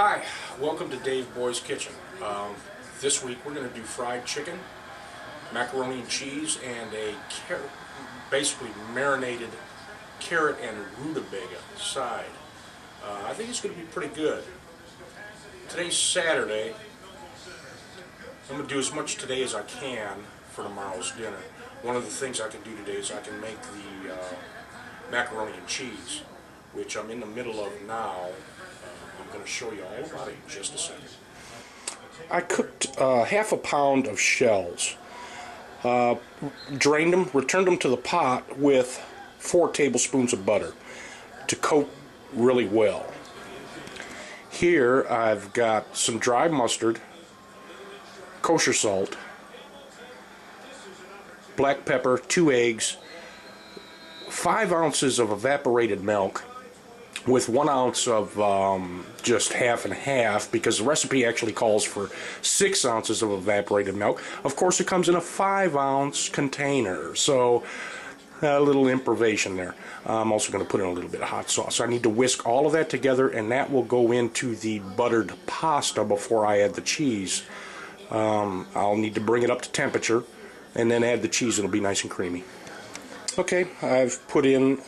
Hi, welcome to Dave Boy's Kitchen. This week we're going to do fried chicken, macaroni and cheese, and a basically marinated carrot and rutabaga side. I think it's going to be pretty good. Today's Saturday. I'm going to do as much today as I can for tomorrow's dinner. One of the things I can do today is I can make the macaroni and cheese, which I'm in the middle of now. I'm going to show you all about it in just a second. I cooked half a pound of shells, drained them, returned them to the pot with 4 tablespoons of butter to coat really well. Here I've got some dry mustard, kosher salt, black pepper, 2 eggs, 5 ounces of evaporated milk, with 1 ounce of just half and half, because the recipe actually calls for 6 ounces of evaporated milk. Of course, it comes in a 5-ounce container, so a little improvisation there. I'm also going to put in a little bit of hot sauce. So I need to whisk all of that together, and that will go into the buttered pasta before I add the cheese. I'll need to bring it up to temperature and then add the cheese. It'll be nice and creamy. Okay, I've put in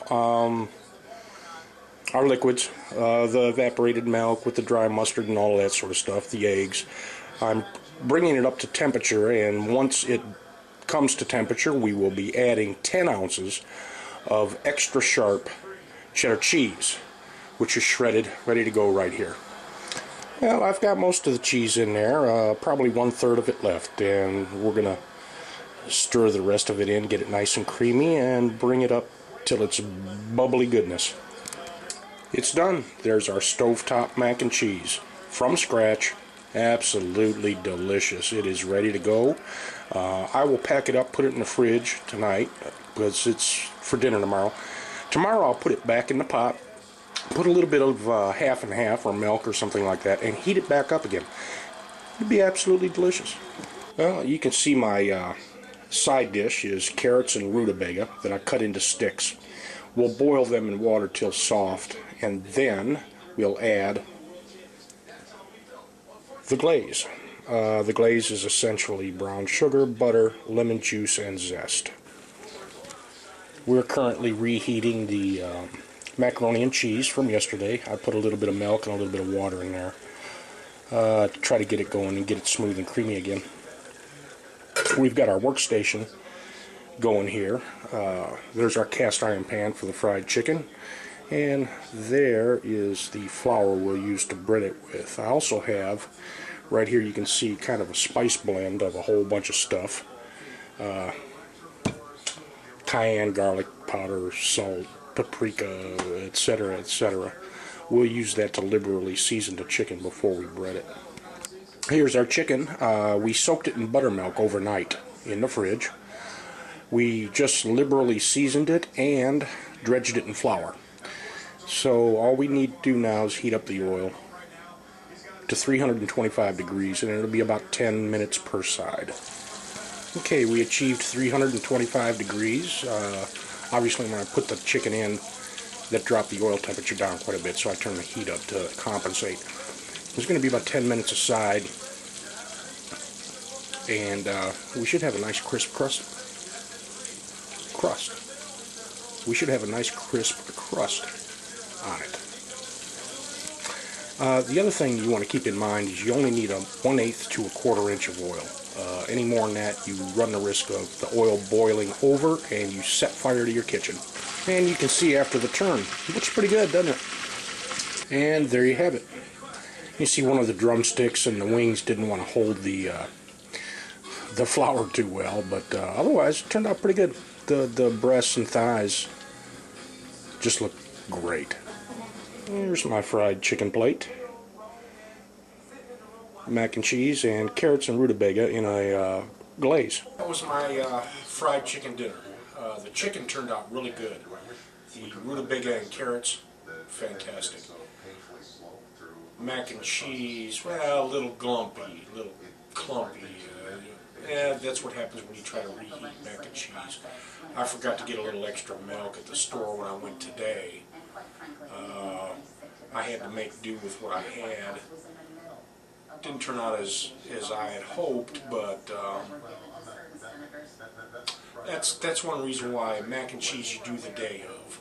our liquids, the evaporated milk with the dry mustard and all that sort of stuff, the eggs. I'm bringing it up to temperature, and once it comes to temperature, we will be adding 10 ounces of extra sharp cheddar cheese, which is shredded, ready to go right here. Well, I've got most of the cheese in there, probably 1/3 of it left, and we're going to stir the rest of it in, get it nice and creamy, and bring it up till it's bubbly goodness. It's done. There's our stovetop mac and cheese from scratch. Absolutely delicious. It is ready to go. I will pack it up, put it in the fridge tonight because it's for dinner tomorrow. Tomorrow I'll put it back in the pot, put a little bit of half and half or milk or something like that, and heat it back up again. It'd be absolutely delicious. Well, you can see my side dish is carrots and rutabaga that I cut into sticks. We'll boil them in water till soft, and then we'll add the glaze. The glaze is essentially brown sugar, butter, lemon juice, and zest. We're currently reheating the macaroni and cheese from yesterday. I put a little bit of milk and a little bit of water in there to try to get it going and get it smooth and creamy again. We've got our workstation going here. There's our cast iron pan for the fried chicken, and there is the flour we'll use to bread it with. I also have right here, you can see kind of a spice blend of a whole bunch of stuff. Cayenne, garlic powder, salt, paprika, etc., etc. We'll use that to liberally season the chicken before we bread it. Here's our chicken. We soaked it in buttermilk overnight in the fridge. We just liberally seasoned it and dredged it in flour. So all we need to do now is heat up the oil to 325 degrees, and it'll be about 10 minutes per side. Okay, we achieved 325 degrees. Obviously, when I put the chicken in, that dropped the oil temperature down quite a bit, so I turned the heat up to compensate. It's going to be about 10 minutes aside, and we should have a nice crisp crust. We should have a nice crisp crust on it. The other thing you want to keep in mind is you only need a 1/8 to 1/4 inch of oil. Any more than that, you run the risk of the oil boiling over and you set fire to your kitchen. And you can see after the turn, it looks pretty good, doesn't it? And there you have it. You see one of the drumsticks and the wings didn't want to hold the flour too well, but otherwise it turned out pretty good. The breasts and thighs just look great. Here's my fried chicken plate. Mac and cheese and carrots and rutabaga in a glaze. That was my fried chicken dinner. The chicken turned out really good. The rutabaga and carrots, fantastic. Mac and cheese, well, a little glumpy, a little clumpy. That's what happens when you try to reheat mac and cheese. I forgot to get a little extra milk at the store when I went today. I had to make do with what I had. Didn't turn out as I had hoped, but that's one reason why mac and cheese you do the day of.